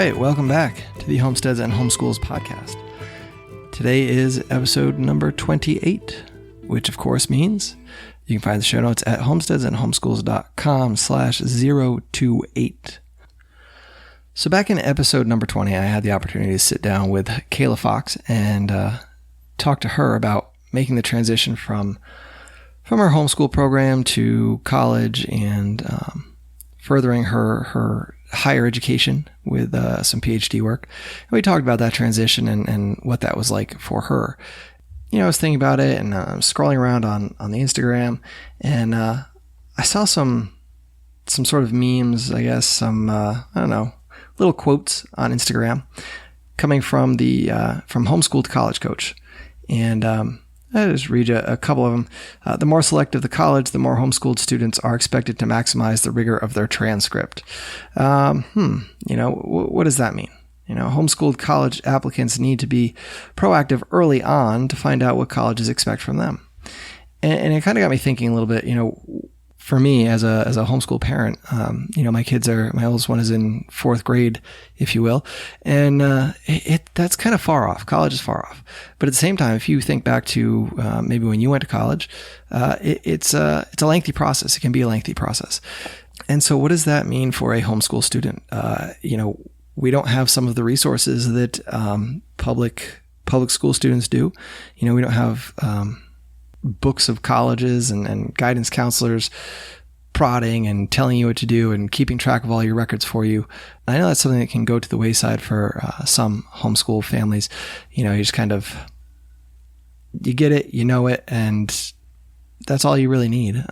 right, welcome back to the Homesteads and Homeschools podcast. Today is episode number 28, which of course means you can find the show notes at homesteadsandhomeschools.com/028. So back in episode number 20, I had the opportunity to sit down with Kayla Fox and talk to her about making the transition from her homeschool program to college and furthering her higher education with some PhD work. And we talked about that transition and what that was like for her. You know, I was thinking about it and scrolling around on the Instagram, and I saw some sort of memes, I guess, some, I don't know, little quotes on Instagram coming from from Homeschool To College Coach. And I'll just read you a couple of them. The more selective the college, the more homeschooled students are expected to maximize the rigor of their transcript. You know, what does that mean? You know, homeschooled college applicants need to be proactive early on to find out what colleges expect from them. And it kind of got me thinking a little bit, you know, for me as a homeschool parent, you know, my oldest one is in fourth grade, if you will. And that's kind of far off. College is far off. But at the same time, if you think back to maybe when you went to college, it's a lengthy process. It can be a lengthy process. And so what does that mean for a homeschool student? You know, we don't have some of the resources that public school students do. You know, we don't have books of colleges and guidance counselors prodding and telling you what to do and keeping track of all your records for you. I know that's something that can go to the wayside for some homeschool families. You know, you just kind of, you get it, you know it, and that's all you really need.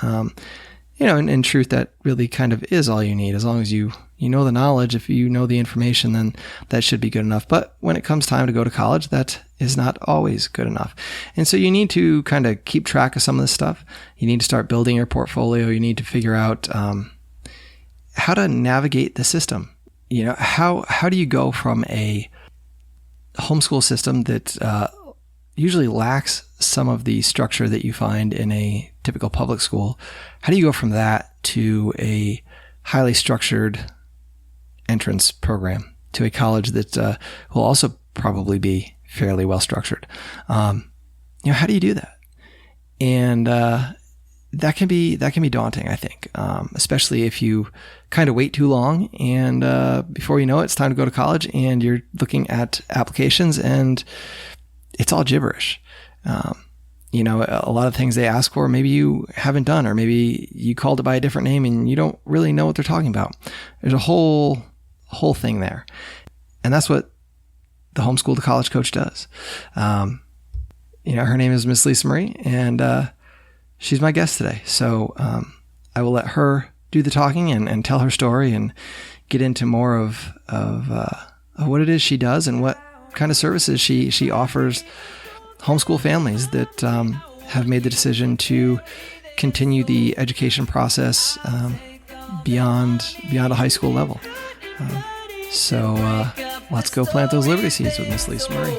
You know, in truth, that really kind of is all you need. As long as you know the knowledge, if you know the information, then that should be good enough. But when it comes time to go to college, that is not always good enough. And so you need to kind of keep track of some of this stuff. You need to start building your portfolio. You need to figure out how to navigate the system. You know, how do you go from a homeschool system that usually lacks some of the structure that you find in a typical public school? How do you go from that to a highly structured entrance program to a college that will also probably be fairly well structured? You know, how do you do that? And that can be daunting, I think, especially if you kind of wait too long and before you know it, it's time to go to college and you're looking at applications and it's all gibberish. You know, a lot of things they ask for, maybe you haven't done, or maybe you called it by a different name and you don't really know what they're talking about. There's a whole thing there. And that's what the Homeschool to College Coach does. You know, her name is Miss Lisa Marie, and she's my guest today. So I will let her do the talking and tell her story and get into more of what it is she does and what kind of services she offers homeschool families that have made the decision to continue the education process beyond a high school level. So let's go plant those Liberty seeds with Miss Lisa Marie.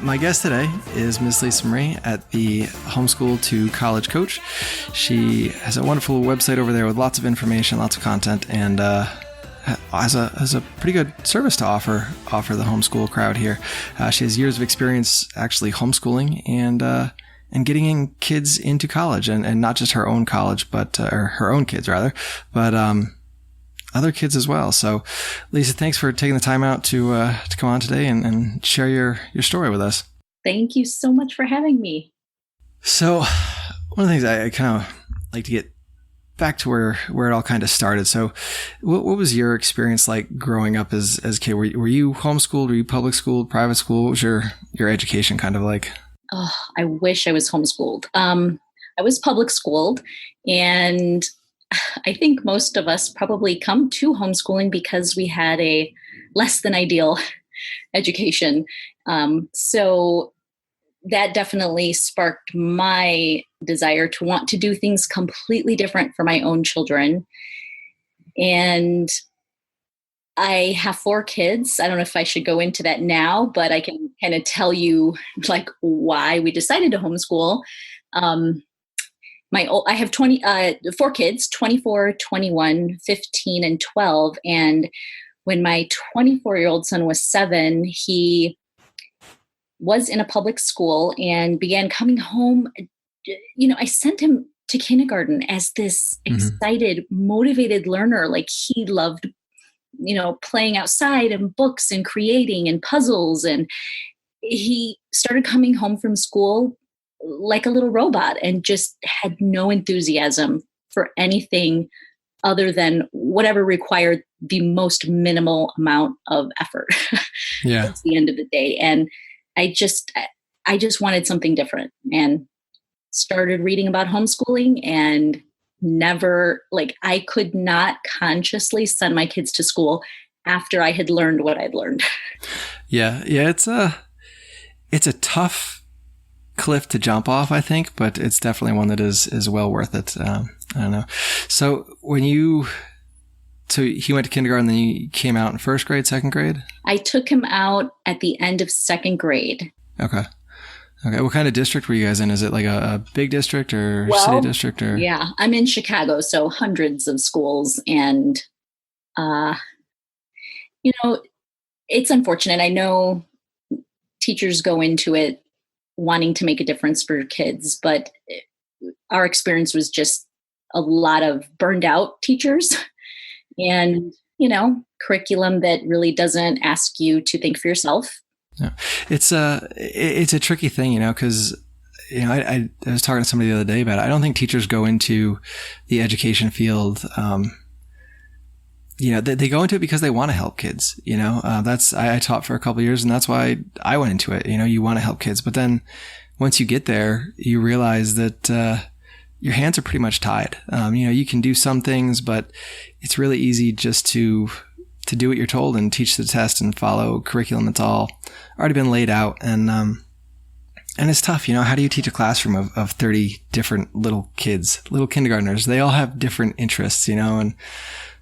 My guest today is Miss Lisa Marie at the Homeschool To College Coach. She has a wonderful website over there with lots of information, lots of content, and has a pretty good service to offer the homeschool crowd here. She has years of experience actually homeschooling and getting kids into college, and not just her own college, but or her own kids rather, but other kids as well. So Lisa, thanks for taking the time out to come on today and share your story with us. Thank you so much for having me. So one of the things I kind of like to get back to where it all kind of started. So what was your experience like growing up as a kid? Were you homeschooled? Were you public schooled, private school? What was your education kind of like? Oh, I wish I was homeschooled. I was public schooled, and I think most of us probably come to homeschooling because we had a less than ideal education. So that definitely sparked my desire to want to do things completely different for my own children. And I have 4 kids. I don't know if I should go into that now, but I can kind of tell you like why we decided to homeschool. I have 4 kids, 24, 21, 15, and 12. And when my 24-year-old son was 7, he was in a public school and began coming home. I sent him to kindergarten as this excited, motivated learner. Like he loved, playing outside and books and creating and puzzles. And he started coming home from school like a little robot and just had no enthusiasm for anything other than whatever required the most minimal amount of effort. Yeah. At the end of the day. And I just wanted something different and started reading about homeschooling, and I could not consciously send my kids to school after I had learned what I'd learned. Yeah. It's a tough cliff to jump off, I think, but it's definitely one that is well worth it. I don't know. So he went to kindergarten, then you came out in first grade, second grade? I took him out at the end of second grade. Okay. What kind of district were you guys in? Is it like a big district or city district? Or? Yeah, I'm in Chicago, so hundreds of schools. And, it's unfortunate. I know teachers go into it wanting to make a difference for kids, but our experience was just a lot of burned out teachers and, curriculum that really doesn't ask you to think for yourself. Yeah. It's a tricky thing, because, I was talking to somebody the other day about it. I don't think teachers go into the education field, they go into it because they want to help kids, I taught for a couple of years, and that's why I went into it. You want to help kids, but then once you get there, you realize that, your hands are pretty much tied. You can do some things, but it's really easy just to do what you're told and teach the test and follow curriculum that's all already been laid out. And it's tough, how do you teach a classroom of 30 different little kids, little kindergartners? They all have different interests, and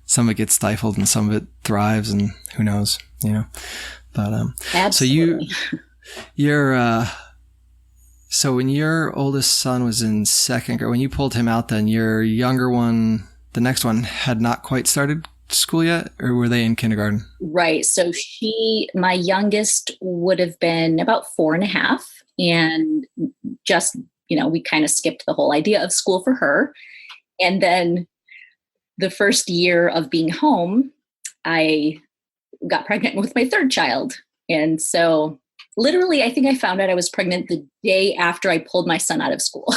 some of it gets stifled and some of it thrives, and who knows, but, Absolutely. So when your oldest son was in second grade, when you pulled him out, then your younger one, the next one, had not quite started school yet, or were they in kindergarten? Right. So my youngest would have been about 4.5, and just, we kind of skipped the whole idea of school for her. And then the first year of being home, I got pregnant with my third child. And so literally, I think I found out I was pregnant the day after I pulled my son out of school.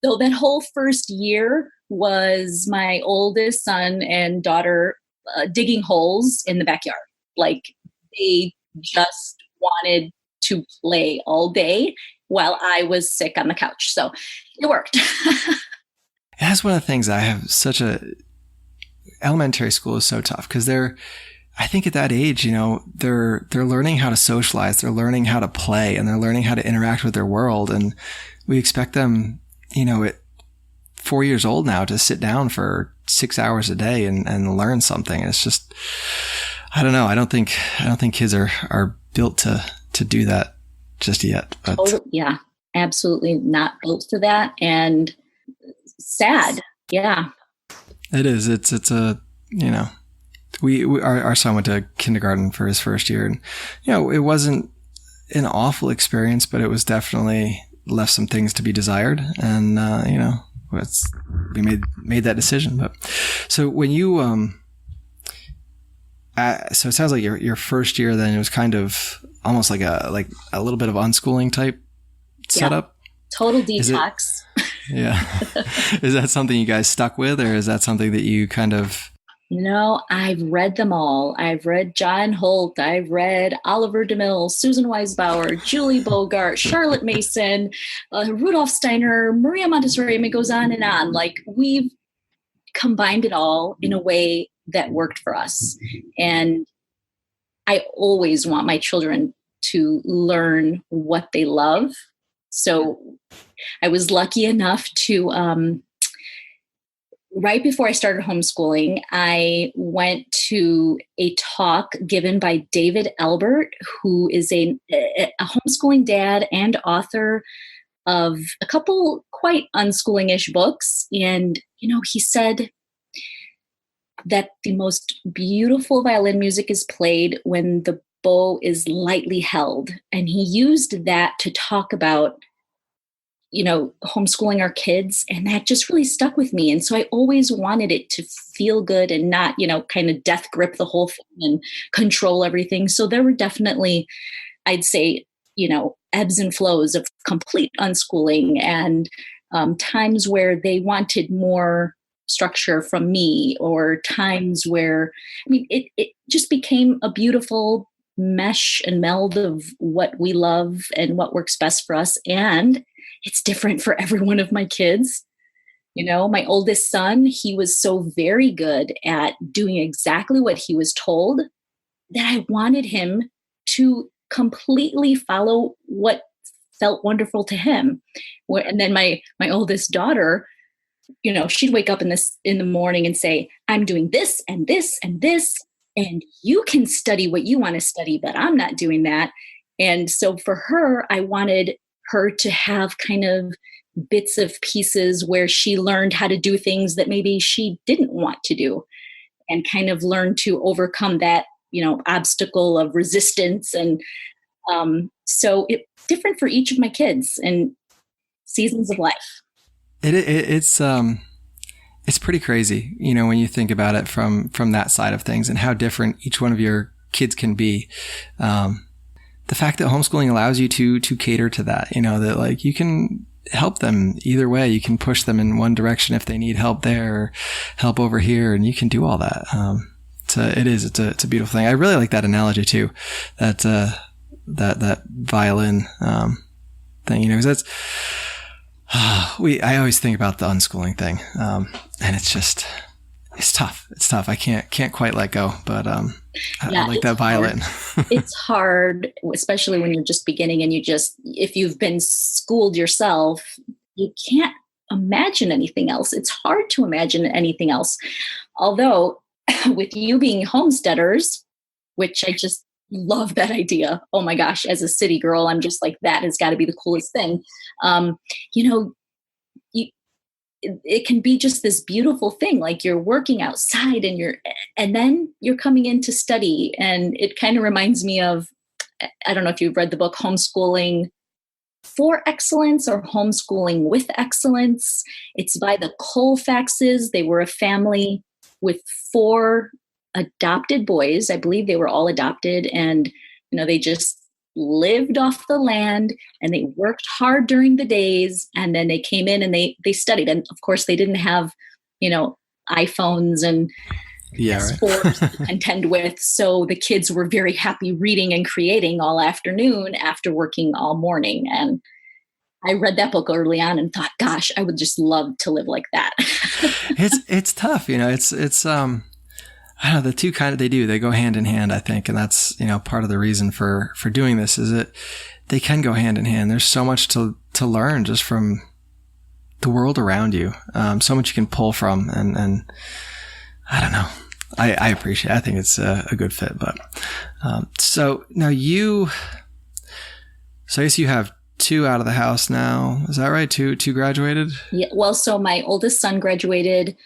So that whole first year was my oldest son and daughter digging holes in the backyard. Like they just wanted to play all day while I was sick on the couch. So it worked. That's one of the things I have elementary school is so tough because I think at that age, they're learning how to socialize, they're learning how to play, and they're learning how to interact with their world. And we expect them, at 4 years old now to sit down for 6 hours a day and learn something. It's just, I don't know. I don't think kids are built to do that just yet. But yeah, absolutely not built for that. And sad. Yeah. It is. It's a, our son went to kindergarten for his first year, and, it wasn't an awful experience, but it was definitely left some things to be desired. And, we made that decision. But so when you, so it sounds like your first year, then it was kind of almost like a little bit of unschooling type setup. Total detox. Yeah. Is that something you guys stuck with, or is that something that you kind of... I've read them all. I've read John Holt. I've read Oliver DeMille, Susan Weisbauer, Julie Bogart, Charlotte Mason, Rudolf Steiner, Maria Montessori. It goes on and on. Like, we've combined it all in a way that worked for us. And I always want my children to learn what they love. So I was lucky enough to, right before I started homeschooling, I went to a talk given by David Albert, who is a homeschooling dad and author of a couple quite unschooling-ish books. And, he said that the most beautiful violin music is played when the bow is lightly held. And he used that to talk about, homeschooling our kids. And that just really stuck with me. And so I always wanted it to feel good and not, kind of death grip the whole thing and control everything. So there were definitely, I'd say, ebbs and flows of complete unschooling and times where they wanted more structure from me, or times where, it just became a beautiful mesh and meld of what we love and what works best for us. And it's different for every one of my kids. My oldest son, he was so very good at doing exactly what he was told that I wanted him to completely follow what felt wonderful to him. And then my oldest daughter, she'd wake up in the morning and say, I'm doing this and this and this, and you can study what you want to study, but I'm not doing that. And so for her, I wanted her to have kind of bits of pieces where she learned how to do things that maybe she didn't want to do, and kind of learn to overcome that, obstacle of resistance. And so it's different for each of my kids and seasons of life. It's pretty crazy, when you think about it from that side of things and how different each one of your kids can be. The fact that homeschooling allows you to cater to that, that like you can help them either way. You can push them in one direction if they need help there or help over here, and you can do all that. It's a beautiful thing. I really like that analogy too. That violin, thing, because that's, I always think about the unschooling thing. And it's tough. It's tough. I can't quite let go, but, I like that violin. It's hard, especially when you're just beginning and if you've been schooled yourself, you can't imagine anything else. It's hard to imagine anything else. Although with you being homesteaders, which I just love that idea. Oh my gosh, as a city girl, I'm just like, that has got to be the coolest thing. It can be just this beautiful thing. Like you're working outside and then you're coming in to study. And it kind of reminds me of, I don't know if you've read the book Homeschooling for Excellence or Homeschooling with Excellence. It's by the Colfaxes. They were a family with 4 adopted boys. I believe they were all adopted, and, they just lived off the land and they worked hard during the days. And then they came in and they studied. And of course they didn't have, iPhones and sports to contend with. So the kids were very happy reading and creating all afternoon after working all morning. And I read that book early on and thought, gosh, I would just love to live like that. It's tough. It's I don't know, the two they go hand in hand, I think. And that's, part of the reason for doing this is that they can go hand in hand. There's so much to learn just from the world around you. So much you can pull from, and I don't know. I appreciate it. I think it's a good fit, but, so now so I guess you have 2 out of the house now. Is that right? Two graduated? Yeah. Well, so my oldest son graduated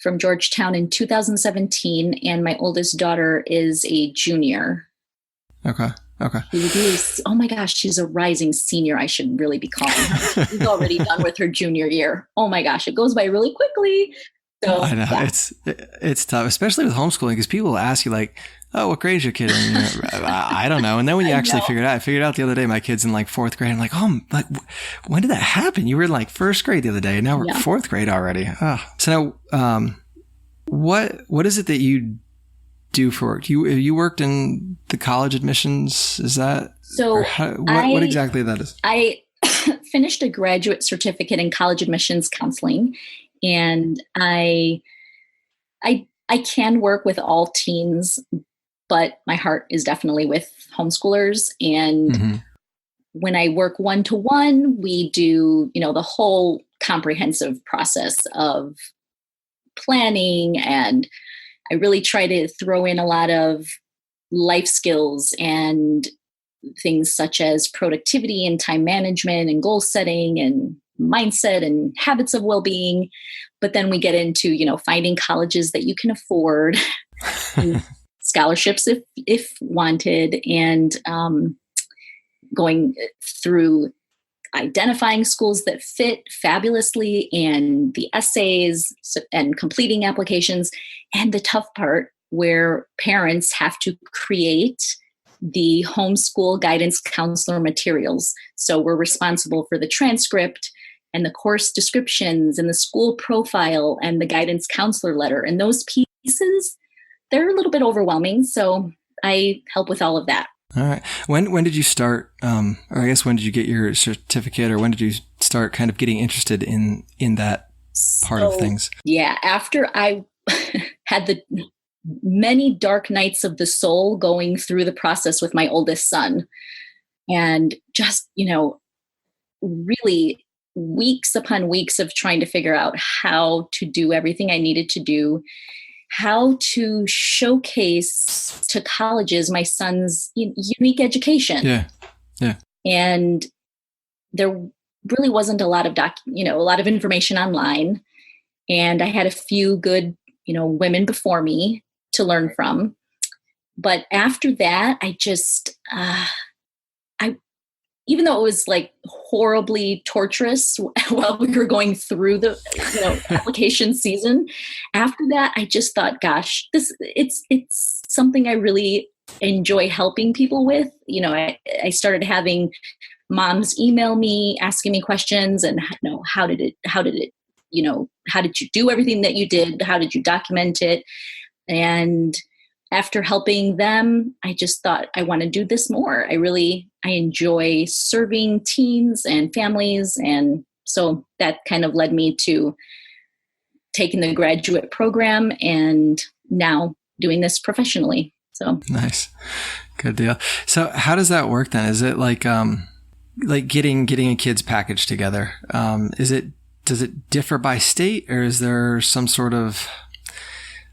from Georgetown in 2017, and my oldest daughter is a junior. Okay. Oh my gosh, she's a rising senior. I should really be calling her. She's already done with her junior year. Oh my gosh, it goes by really quickly. So I know. Yeah. It's tough, especially with homeschooling, because people ask you like, oh, what grade is your kid in? I don't know. And then when you actually figure it out, I figured out the other day, my kid's in like 4th grade. I'm like, when did that happen? You were in like 1st grade the other day, and now we're 4th grade already. Oh. So now, what is it that you do for work? You worked in the college admissions. Is that so? What exactly that is? I finished a graduate certificate in college admissions counseling, and I can work with all teens, but my heart is definitely with homeschoolers. And when I work one-to-one, we do, the whole comprehensive process of planning, and I really try to throw in a lot of life skills and things such as productivity and time management and goal setting and mindset and habits of well-being. But then we get into, finding colleges that you can afford, scholarships if wanted, and going through identifying schools that fit fabulously, and the essays and completing applications, and the tough part where parents have to create the homeschool guidance counselor materials. So we're responsible for the transcript and the course descriptions and the school profile and the guidance counselor letter. And those pieces, they're a little bit overwhelming. So I help with all of that. All right. When did you start, or I guess when did you get your certificate, or when did you start kind of getting interested in that part of things? Yeah, after I had the many dark nights of the soul going through the process with my oldest son, and just, really weeks upon weeks of trying to figure out how to do everything I needed to do, how to showcase to colleges my son's unique education. Yeah. And there really wasn't a lot of a lot of information online. And I had a few good, women before me to learn from. But after that, I just, even though it was like horribly torturous while we were going through the application season, after that, I just thought, gosh, it's something I really enjoy helping people with. I started having moms email me, asking me questions, and how did you do everything that you did? How did you document it? And after helping them, I just thought I want to do this more. I enjoy serving teens and families. And so that kind of led me to taking the graduate program and now doing this professionally. So nice. Good deal. So how does that work then? Is it like getting a kid's package together? Does it differ by state, or is there some sort of,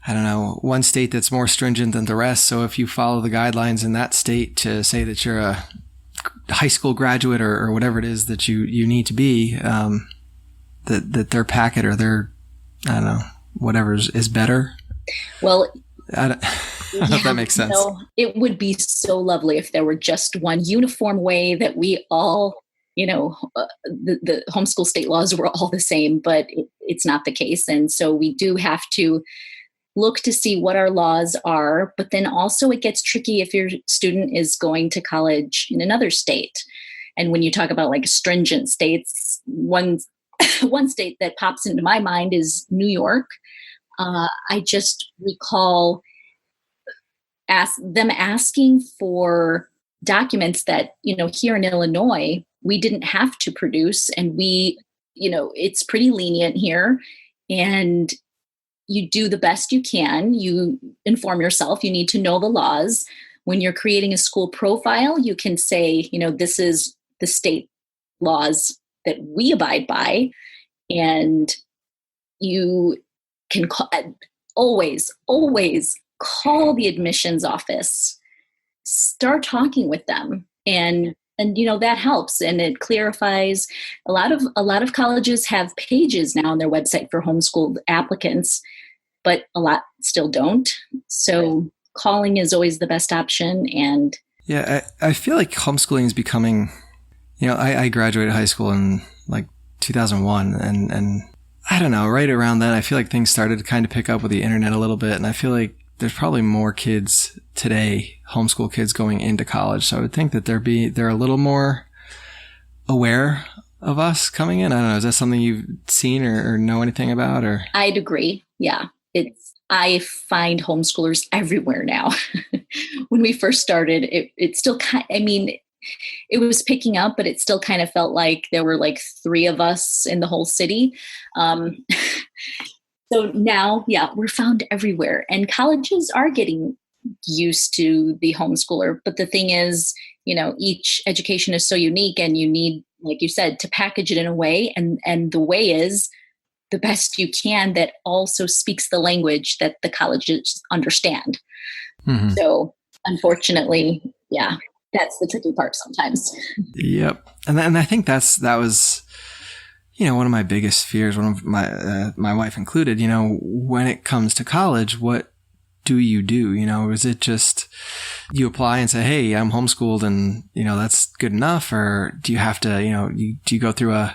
I don't know, one state that's more stringent than the rest? So if you follow the guidelines in that state to say that you're a high school graduate or whatever it is that you need to be, that their packet or their, I don't know, whatever is better. Well, I don't know if that makes sense. It would be so lovely if there were just one uniform way that we all, the homeschool state laws were all the same, but it's not the case. And so we do have to look to see what our laws are, but then also it gets tricky if your student is going to college in another state. And when you talk about like stringent states, one state that pops into my mind is New York. I just recall them asking for documents that, here in Illinois, we didn't have to produce. And it's pretty lenient here. And you do the best you can. You inform yourself. You need to know the laws. When you're creating a school profile, you can say, this is the state laws that we abide by. And you can always call the admissions office, start talking with them. And that helps, and it clarifies. A lot of colleges have pages now on their website for homeschooled applicants, but a lot still don't. So calling is always the best option. And yeah, I feel like homeschooling is becoming, I graduated high school in like 2001, and I don't know, right around then, I feel like things started to kind of pick up with the internet a little bit, and I feel like there's probably more kids today, homeschool kids, going into college. So I would think that they're a little more aware of us coming in. I don't know. Is that something you've seen or know anything about? Or I'd agree. Yeah, I find homeschoolers everywhere now. When we first started, it still it was picking up, but it still kind of felt like there were like 3 of us in the whole city. So now, yeah, we're found everywhere, and colleges are getting used to the homeschooler. But the thing is, each education is so unique, and you need, like you said, to package it in a way. And the way is the best you can that also speaks the language that the colleges understand. Mm-hmm. So unfortunately, yeah, that's the tricky part sometimes. Yep. And I think that was, one of my biggest fears, one of my wife included, when it comes to college, what do you do? Is it just you apply and say, hey, I'm homeschooled and, that's good enough? Or do you have to, do you go through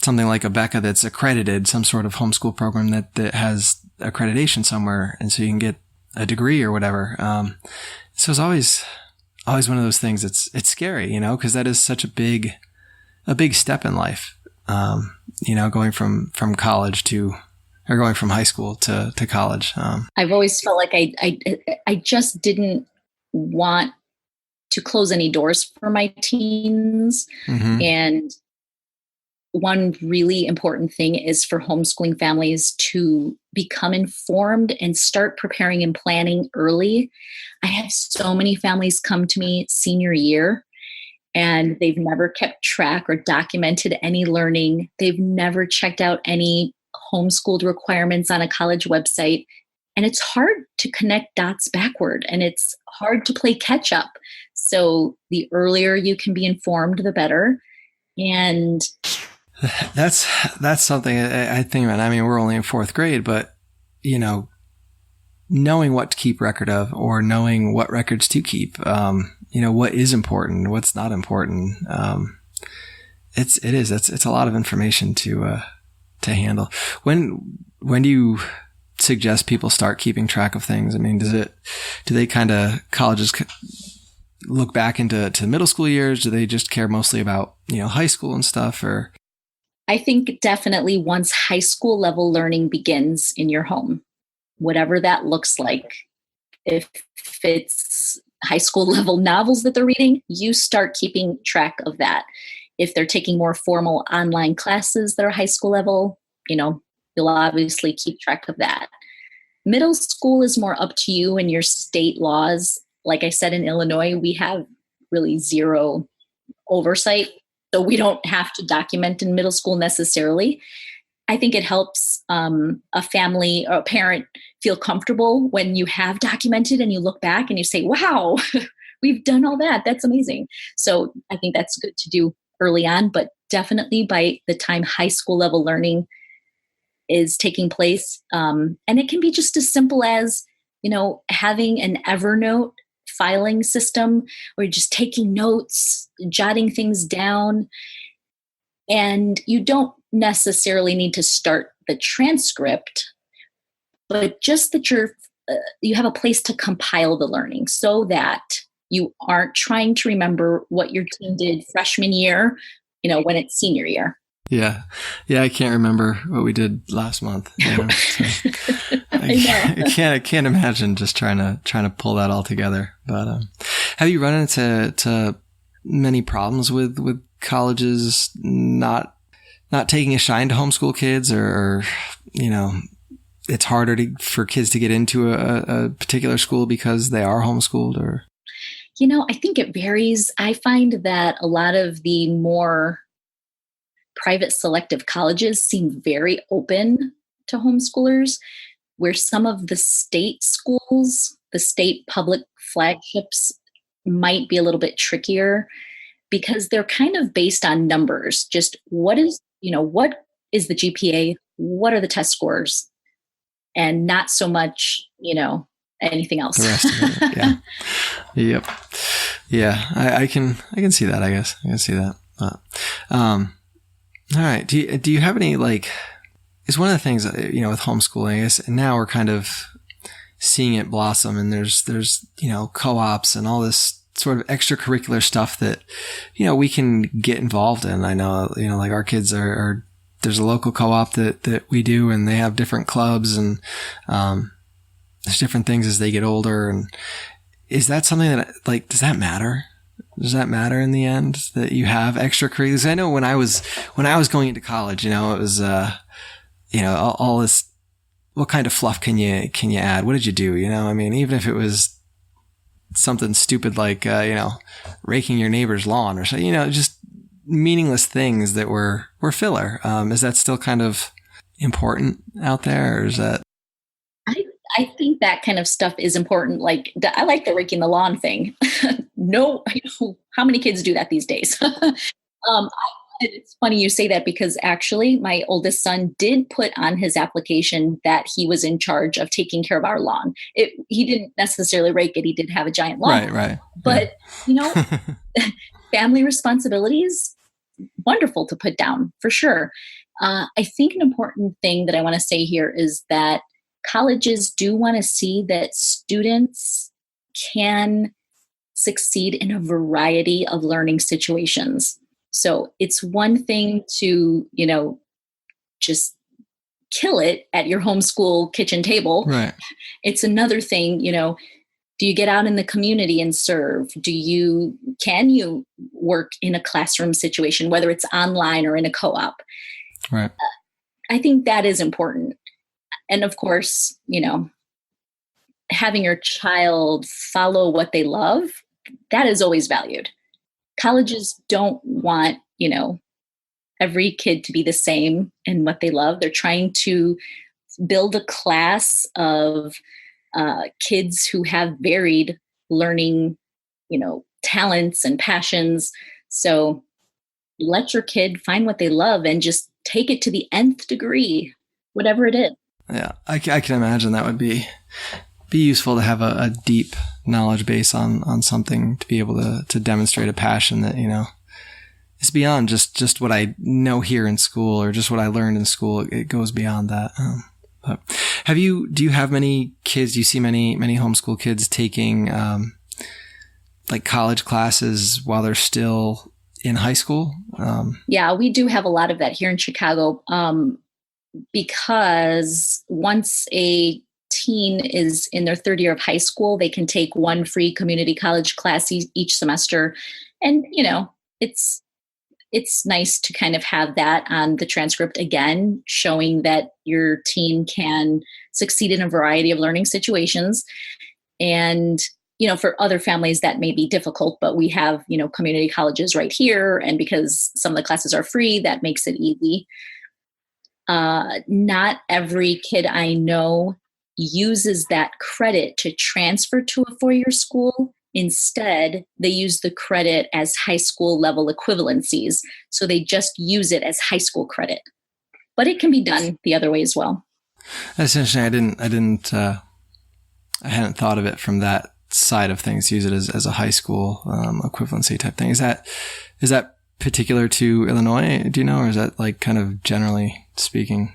something like a Becca that's accredited, some sort of homeschool program that has accreditation somewhere, and so you can get a degree or whatever. So it's always one of those things. It's scary, because that is such a big step in life. Going from college or going from high school to college. I've always felt like I just didn't want to close any doors for my teens. Mm-hmm. And one really important thing is for homeschooling families to become informed and start preparing and planning early. I have so many families come to me senior year, and they've never kept track or documented any learning. They've never checked out any homeschooled requirements on a college website. And it's hard to connect dots backward, and it's hard to play catch up. So the earlier you can be informed, the better. And that's something I think about. I mean, we're only in fourth grade, but, knowing what to keep record of, or knowing what records to keep, what is important, what's not important. It's a lot of information to handle. When do you suggest people start keeping track of things? I mean, do they kind of, colleges look back into middle school years? Do they just care mostly about, high school and stuff? Or I think definitely once high school level learning begins in your home, whatever that looks like, if it's high school level novels that they're reading, you start keeping track of that. If they're taking more formal online classes that are high school level, you'll obviously keep track of that. Middle school is more up to you and your state laws. Like I said, in Illinois, we have really zero oversight. So we don't have to document in middle school necessarily. I think it helps a family or a parent feel comfortable when you have documented and you look back and you say, wow, we've done all that. That's amazing. So I think that's good to do early on, but definitely by the time high school level learning is taking place. And it can be just as simple as, having an Evernote filing system or just taking notes, jotting things down. And you don't necessarily need to start the transcript, but just that you have a place to compile the learning so that you aren't trying to remember what your team did freshman year, when it's senior year. Yeah. I can't remember what we did last month. So I can't imagine just trying to pull that all together. But have you run into many problems with colleges not taking a shine to homeschool kids, or it's harder for kids to get into a particular school because they are homeschooled? Or I think it varies. I find that a lot of the more private selective colleges seem very open to homeschoolers, where some of the state schools, the state public flagships, might be a little bit trickier because they're kind of based on numbers. Just what is the GPA? What are the test scores? And not so much, anything else. The rest of it, yeah. Yep. Yeah, I can see that, I guess. I can see that. But, all right. Do you have any, it's one of the things, with homeschooling, I guess, and now we're kind of seeing it blossom, and there's co-ops and all this sort of extracurricular stuff that, we can get involved in. I know, our kids are there's a local co-op that we do, and they have different clubs, and, there's different things as they get older. And is that something that, does that matter? Does that matter in the end that you have extracurriculars? I know when I was going into college, it was, all this what kind of fluff can you add? What did you do? I mean, even if it was something stupid like, raking your neighbor's lawn or something, just meaningless things that were filler. Is that still kind of important out there, or is that? I think that kind of stuff is important. Like, I like the raking the lawn thing. No, how many kids do that these days? It's funny you say that, because actually my oldest son did put on his application that he was in charge of taking care of our lawn. He didn't necessarily rake it. He did have a giant lawn. Right. But, family responsibilities, wonderful to put down for sure. I think an important thing that I want to say here is that colleges do want to see that students can succeed in a variety of learning situations. So it's one thing to, just kill it at your homeschool kitchen table. Right. It's another thing, do you get out in the community and serve? Can you work in a classroom situation, whether it's online or in a co-op? Right. I think that is important. And of course, having your child follow what they love, that is always valued. Colleges don't want, every kid to be the same in what they love. They're trying to build a class of kids who have varied learning, talents and passions. So let your kid find what they love and just take it to the nth degree, whatever it is. Yeah, I can imagine that would be useful to have a deep knowledge base on something, to be able to demonstrate a passion that, is beyond just what I know here in school or just what I learned in school. It goes beyond that. But do you have many kids? Do you see many homeschool kids taking like college classes while they're still in high school? Yeah, we do have a lot of that here in Chicago, because once a teen is in their third year of high school, they can take one free community college class each semester. And, it's nice to kind of have that on the transcript again, showing that your teen can succeed in a variety of learning situations. And, for other families that may be difficult, but we have, community colleges right here. And because some of the classes are free, that makes it easy. Not every kid I know uses that credit to transfer to a four-year school. Instead, they use the credit as high school level equivalencies. So they just use it as high school credit. But it can be done the other way as well. That's interesting. I hadn't thought of it from that side of things. Use it as a high school equivalency type thing. Is that particular to Illinois? Do you know, or is that like kind of generally speaking?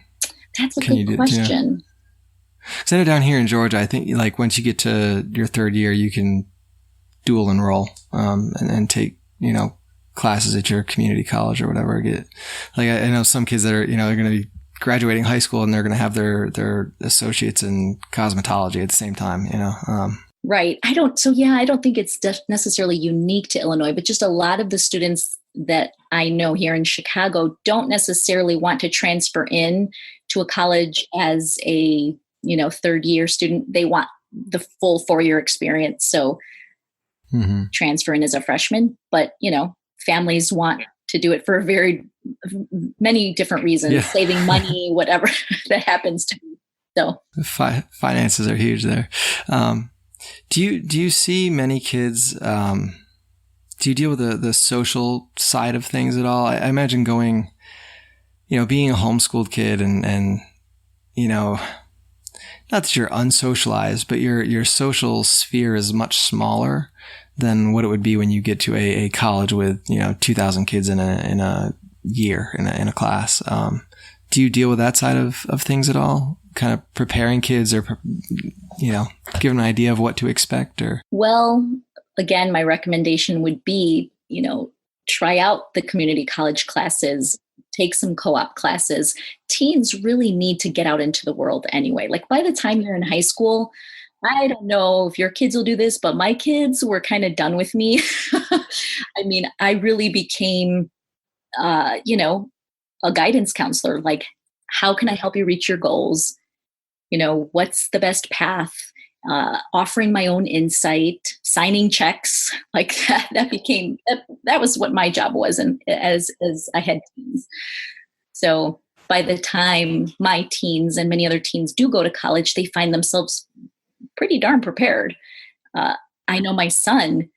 That's a good question. Because I know down here in Georgia, I think like once you get to your third year, you can dual enroll and take classes at your community college or whatever. I know some kids that are they're going to be graduating high school and they're going to have their associates in cosmetology at the same time. Right. I don't think it's necessarily unique to Illinois, but just a lot of the students that I know here in Chicago don't necessarily want to transfer in to a college as a third year student. They want the full 4-year experience. So transfer in as a freshman, but families want to do it for many different reasons, saving money, whatever that happens to be. So finances are huge there. Do you see many kids? Do you deal with the social side of things at all? I imagine going, being a homeschooled kid and not that you're unsocialized, but your social sphere is much smaller than what it would be when you get to a college with 2,000 kids in a year in a class. Do you deal with that side of things at all? Kind of preparing kids or give them an idea of what to expect? Or well, again, my recommendation would be try out the community college classes. Take some co-op classes. Teens really need to get out into the world anyway. Like by the time you're in high school, I don't know if your kids will do this, but my kids were kind of done with me. I mean, I really became, a guidance counselor. Like, how can I help you reach your goals? what's the best path, offering my own insight, signing checks like that. That was what my job was. And as I had teens. So by the time my teens and many other teens do go to college, they find themselves pretty darn prepared. I know my son,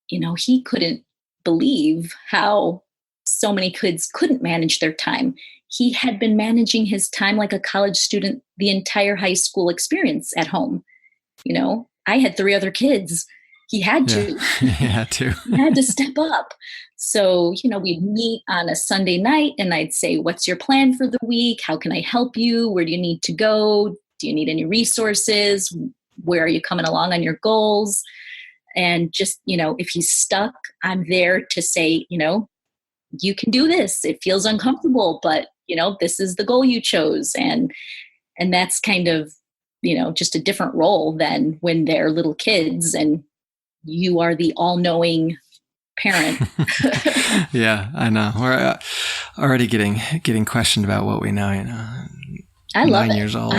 he couldn't believe how so many kids couldn't manage their time. He had been managing his time like a college student the entire high school experience at home. I had 3 other kids. He had to. He had to. He had to step up. So, we'd meet on a Sunday night and I'd say, what's your plan for the week? How can I help you? Where do you need to go? Do you need any resources? Where are you coming along on your goals? And just, if he's stuck, I'm there to say, you can do this. It feels uncomfortable, but, this is the goal you chose. And that's kind of, just a different role than when they're little kids and you are the all-knowing parent. Yeah, I know. We're already getting questioned about what we know, I love 9 it. years old.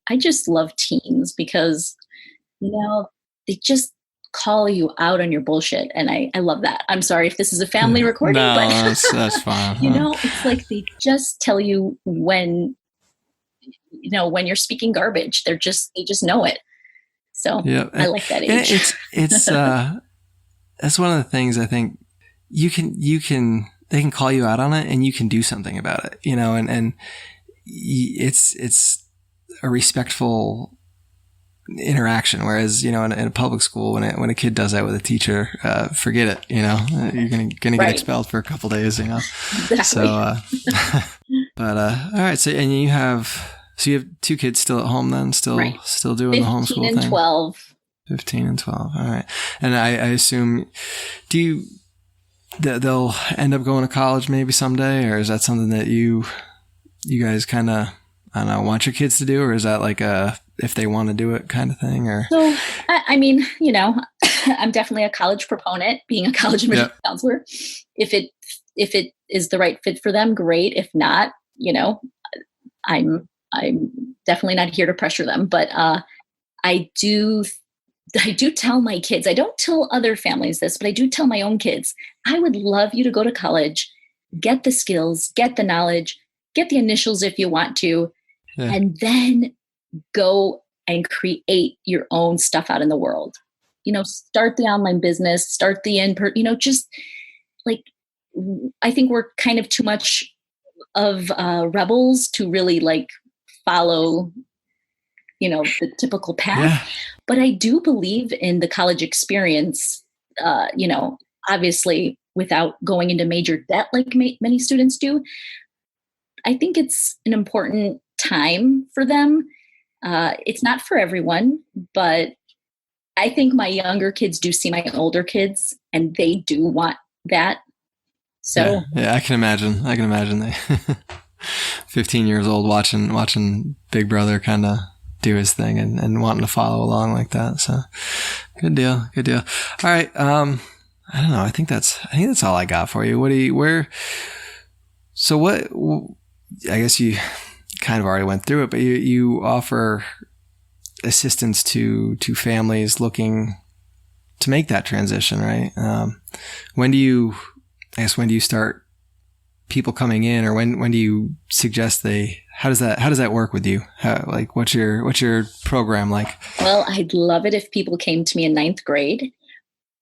I just love teens because, they just call you out on your bullshit. And I love that. I'm sorry if this is a family recording, but that's fine. It's like they just tell you when you're speaking garbage. They just know it. So yeah, I like that age. It's that's one of the things I think they can call you out on it and you can do something about it, and it's a respectful interaction. Whereas, in a public school, when a kid does that with a teacher, forget it, you're going to get expelled for a couple days, Exactly. So, but, all right. So, and you have 2 kids still at home then, still doing the homeschool thing? 15 and 12. 15 and 12. All right. And I assume, they'll end up going to college maybe someday, or is that something that you guys kind of, I don't know, want your kids to do, or is that like if they want to do it kind of thing? Or so, I mean, I'm definitely a college proponent, being a college admissions counselor. If it is the right fit for them, great. If not, I'm definitely not here to pressure them. But I do tell my kids, I don't tell other families this, but I do tell my own kids, I would love you to go to college, get the skills, get the knowledge, get the initials if you want to, and then go and create your own stuff out in the world. Start the online business, start the just like, I think we're kind of too much of rebels to really like follow, the typical path. Yeah. But I do believe in the college experience, obviously without going into major debt like many students do. I think it's an important time for them. It's not for everyone, but I think my younger kids do see my older kids and they do want that. So yeah, I can imagine they 15 years old watching Big Brother kind of do his thing and wanting to follow along like that. So good deal. All right. I don't know. I think that's all I got for you. I guess you kind of already went through it, but you offer assistance to families looking to make that transition, right? When do you start people coming in, or when do you suggest how does that work with you? What's your program like? Well, I'd love it if people came to me in 9th grade,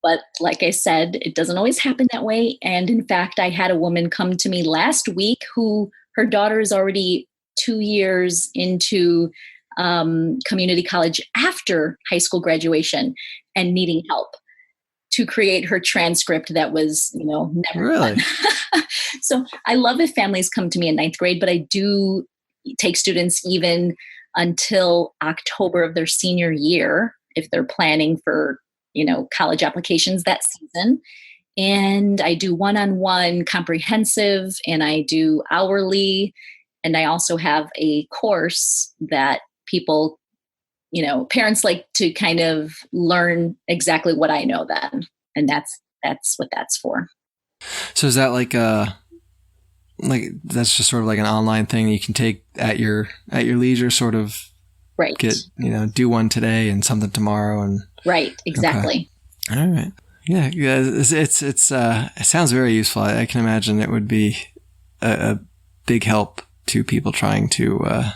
but like I said, it doesn't always happen that way. And in fact, I had a woman come to me last week who her daughter is already 2 years into community college after high school graduation and needing help to create her transcript that was, never really. So I love if families come to me in 9th grade, but I do take students even until October of their senior year if they're planning for, college applications that season. And I do one-on-one comprehensive, and I do hourly. And I also have a course that people, parents like to kind of learn exactly what I know then. And that's what that's for. So is that like like that's just sort of like an online thing you can take at your leisure, sort of Right. get, do one today and something tomorrow. And right. Exactly. Okay. All right. Yeah. It sounds very useful. I can imagine it would be a big help to people trying to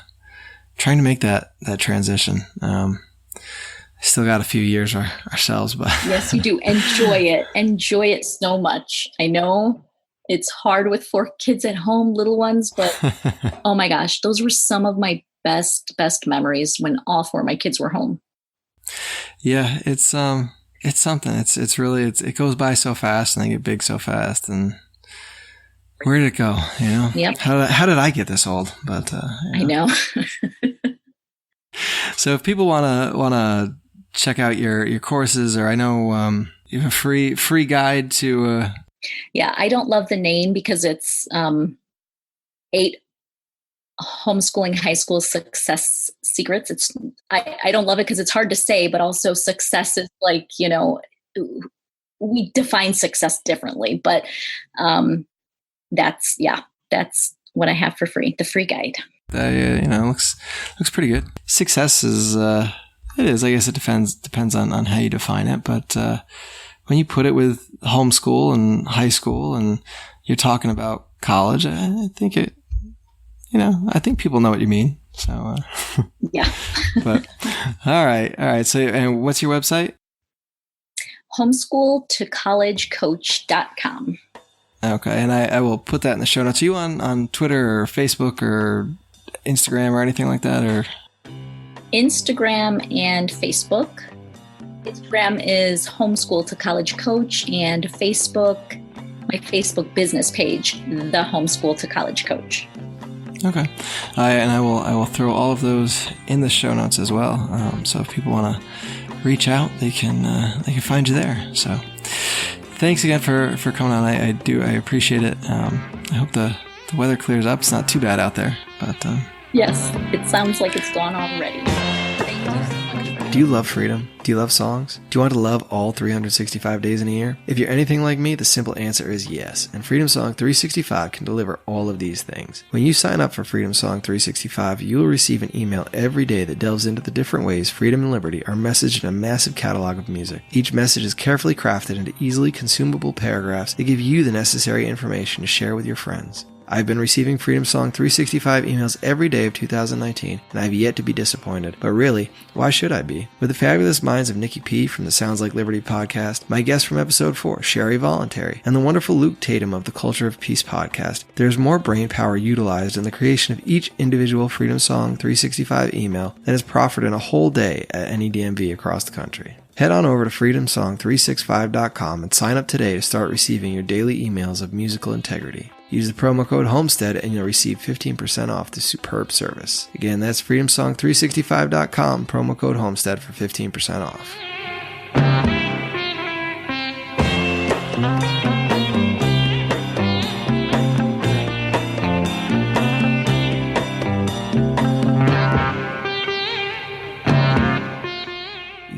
make that transition. Still got a few years ourselves, but yes, you do. Enjoy it so much. I know it's hard with 4 kids at home, little ones, but oh my gosh, those were some of my best memories when all 4 of my kids were home. Yeah, it's something. It's really, it goes by so fast and they get big so fast. And where did it go? Yep. How did I get this old? But I know. So if people wanna check out your courses, or I know you have a free guide to. Yeah, I don't love the name because it's 8 homeschooling high school success secrets. I don't love it because it's hard to say, but also success is like, we define success differently, but that's what I have for free, the free guide. Looks pretty good. Success is, it is, I guess it depends on how you define it, but when you put it with homeschool and high school and you're talking about college, I think I think people know what you mean. So, yeah. But all right. So, and what's your website? homeschooltocollegecoach.com. Okay. And I will put that in the show notes. Are you on Twitter or Facebook or Instagram or anything like that, or? Instagram and Facebook. Instagram is Homeschool to College Coach, and Facebook, my Facebook business page, the Homeschool to College Coach. Okay, and I will throw all of those in the show notes as well. So if people want to reach out, they can find you there. So thanks again for coming on. I appreciate it. I hope the weather clears up. It's not too bad out there, but yes, it sounds like it's gone already. Thank you so much. Do you love freedom? Do you love songs? Do you want to love all 365 days in a year? If you're anything like me, the simple answer is yes, and Freedom Song 365 can deliver all of these things. When you sign up for Freedom Song 365, you will receive an email every day that delves into the different ways freedom and liberty are messaged in a massive catalog of music. Each message is carefully crafted into easily consumable paragraphs that give you the necessary information to share with your friends. I've been receiving Freedom Song 365 emails every day of 2019, and I've yet to be disappointed. But really, why should I be? With the fabulous minds of Nikki P. from the Sounds Like Liberty podcast, my guest from episode 4, Sherry Voluntary, and the wonderful Luke Tatum of the Culture of Peace podcast, there's more brain power utilized in the creation of each individual Freedom Song 365 email than is proffered in a whole day at any DMV across the country. Head on over to freedomsong365.com and sign up today to start receiving your daily emails of musical integrity. Use the promo code HOMESTEAD and you'll receive 15% off this superb service. Again, that's freedomsong365.com, promo code HOMESTEAD for 15% off.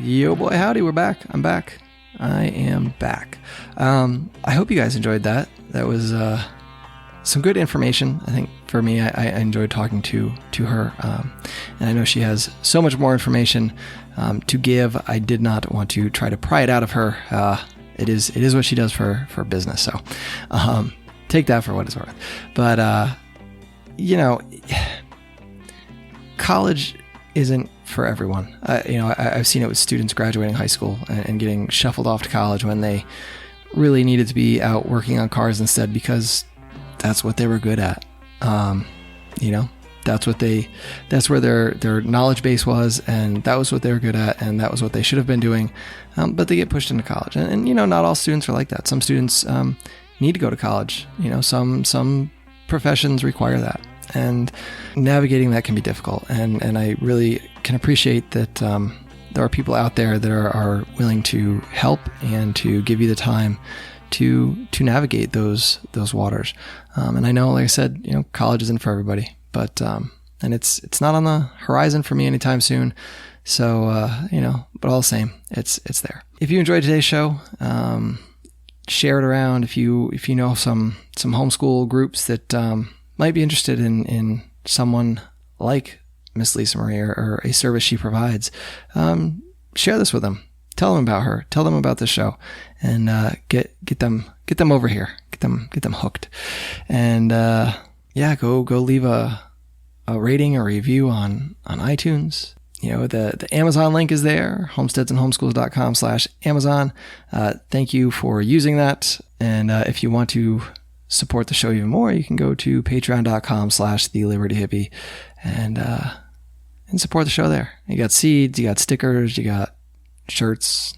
Yo boy, howdy, we're back. I'm back. I am back. I hope you guys enjoyed that. That was some good information. I think for me, I enjoyed talking to her, and I know she has so much more information to give. I did not want to try to pry it out of her. It is what she does for business. So take that for what it's worth. But college isn't for everyone. I've seen it with students graduating high school and getting shuffled off to college when they really needed to be out working on cars instead, because that's what they were good at. That's where their knowledge base was, and that was what they were good at, and that was what they should have been doing. But they get pushed into college, and not all students are like that. Some students need to go to college. Some professions require that, and navigating that can be difficult. And I really can appreciate that there are people out there that are willing to help and to give you the time to navigate those waters. And I know, like I said, college isn't for everybody, but and it's not on the horizon for me anytime soon. So but all the same, it's there. If you enjoyed today's show, share it around if you know some homeschool groups that might be interested in someone like Miss Lisa Marie or a service she provides. Share this with them. Tell them about her. Tell them about the show, and get them over here. Get them hooked. And go leave a rating or review on iTunes. The Amazon link is there, homesteadsandhomeschools.com/Amazon. Thank you for using that. And if you want to support the show even more, you can go to patreon.com/the Liberty Hippie and support the show there. You got seeds, you got stickers, you got shirts,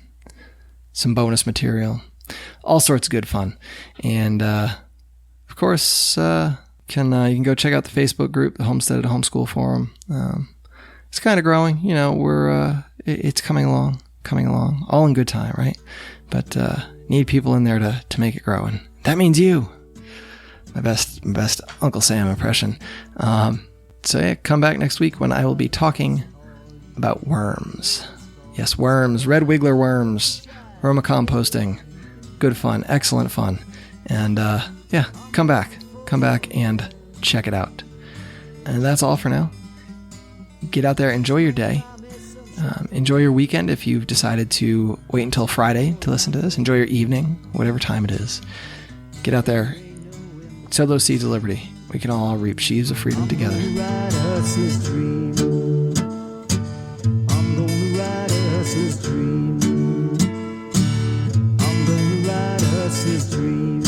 some bonus material, all sorts of good fun. And of course, you can go check out the Facebook group, the Homestead Homeschool Forum. It's kind of growing, it's coming along, all in good time, right? But need people in there to make it grow, and that means you. My best Uncle Sam impression. Come back next week when I will be talking about worms. Yes, worms, red wiggler worms, vermicomposting. Good fun, excellent fun. And come back and check it out. And that's all for now. Get out there, enjoy your day. Enjoy your weekend if you've decided to wait until Friday to listen to this. Enjoy your evening, whatever time it is. Get out there, sow those seeds of liberty. We can all reap sheaves of freedom together. I'm gonna ride us this dream.